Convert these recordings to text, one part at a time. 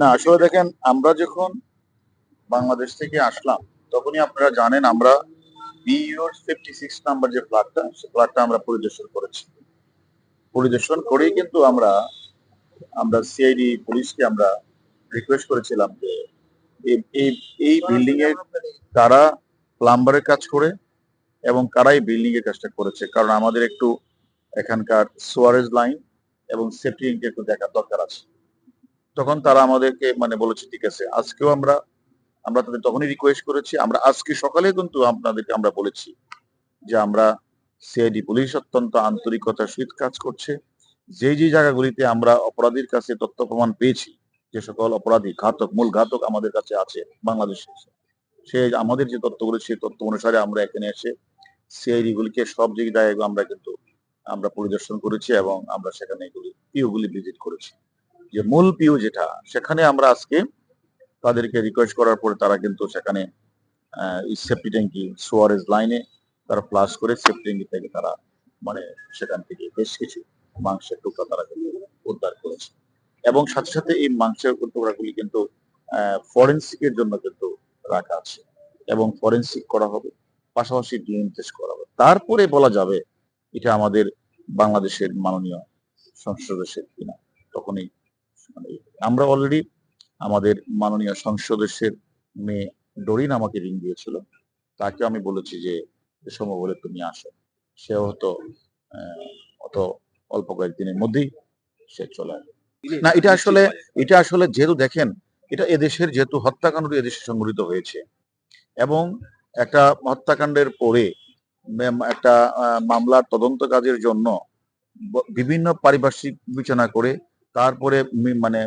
না আসলে দেখেন, আমরা যখন বাংলাদেশ থেকে আসলাম তখনই আপনারা জানেন আমরা বিইউর 56 নাম্বার যে ফ্ল্যাটটা, সে ফ্ল্যাটটা আমরা পরিদর্শন করেছি। পরিদর্শন করেই কিন্তু আমরা আমরা সিআইডি পুলিশকে আমরা রিকোয়েস্ট করেছিলাম যে এই এই এই বিল্ডিং এ কারা প্লাম্বারের কাজ করে এবং কারা এই বিল্ডিং এর কাজটা করেছে, কারণ আমাদের একটু এখানকার সোয়ারেজ লাইন এবং সেফটি একটু দেখার দরকার আছে। তখন তারা আমাদেরকে মানে বলেছে ঠিক আছে, আজকেও আমরা আমরা তাদের তখনই রিকোয়েস্ট করেছি। আমরা আজকে সকালে কিন্তু আপনাদেরকে আমরা বলেছি যে আমরা সিআইডি পুলিশ অত্যন্ত আন্তরিকতার সহিত কাজ করছে। যে জায়গাগুলিতে আমরা অপরাধীর কাছে তথ্য প্রমাণ পেয়েছি, যে সকল অপরাধী ঘাতক, মূল ঘাতক আমাদের কাছে আছে বাংলাদেশে, সে আমাদের যে তথ্যগুলি সেই তথ্য অনুসারে আমরা এখানে এসে সিআইডি গুলিকে সব জায়গায় আমরা কিন্তু আমরা পরিদর্শন করেছি এবং আমরা সেখানে এগুলি পিও গুলি ভিজিট করেছি। যে মূল পিও যেটা, সেখানে আমরা আজকে তাদেরকে রিকোয়েস্ট করার পরে তারা কিন্তু সেখানে সেফটি ট্যাঙ্কি সোয়ারেজ লাইনে তারা ফ্লাশ করে সেফটি ট্যাঙ্কি থেকে তারা মানে সেখান থেকে বেশ কিছু মাংসের টুকরা তারা কিন্তু উদ্ধার করেছে এবং সাথে সাথে এই মাংসের টুকরাগুলি কিন্তু ফরেন্সিকের জন্য কিন্তু রাখা আছে এবং ফরেন্সিক করা হবে, পাশাপাশি ডিএনএ টেস্ট করা হবে, তারপরে বলা যাবে এটা আমাদের বাংলাদেশের মাননীয় সংসদ সদস্যের কিনা। তখনই মানে আমরা অলরেডি আমাদের মাননীয় সংসদ সদস্যের মেয়ে ডরিন আমাকে রিং দিয়েছিল, তাকে আমি বলেছি যে সম্ভব হলে তুমি আসো। সেও হয়তো অত অল্প কয়েকদিনের মধ্যেই সে চলে আসবে। না এটা আসলে যেহেতু দেখেন, এটা এদেশের যেহেতু হত্যাকাণ্ড এদেশে সংঘটিত হয়েছে এবং একটা হত্যাকাণ্ডের পরে একটা মামলার তদন্ত কাজের জন্য বিভিন্ন পারিপার্শ্বিক বিবেচনা করে তারপরে মানে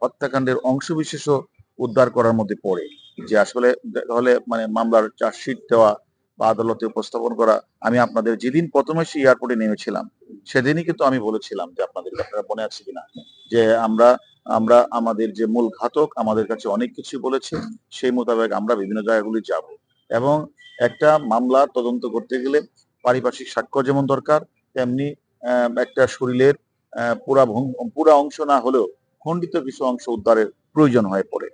হত্যাকাণ্ডের অংশবিশেষও উদ্ধার করার মধ্যে পড়ে, যে আসলে তাহলে মানে মামলার চার্জশিট দেওয়া বা আদালতে উপস্থাপন করা। আমি আপনাদের যেদিন প্রথমে সেই এয়ারপোর্টে নেমেছিলাম সেদিনই কিন্তু আমি বলেছিলাম যে আপনাদেরকে, আপনারা মনে আছে কিনা, যে আমরা আমরা আমাদের যে মূল ঘাতক আমাদের কাছে অনেক কিছু বলেছে, সেই মোতাবেক আমরা বিভিন্ন জায়গাগুলি যাব এবং একটা মামলা তদন্ত করতে গেলে পারিপার্শ্বিক সাক্ষ্য যেমন দরকার, তেমনি একটা শরীরের পুরা অংশ না হলেও খণ্ডিত কিছু অংশ উদ্ধারের প্রয়োজন হয়ে পড়ে।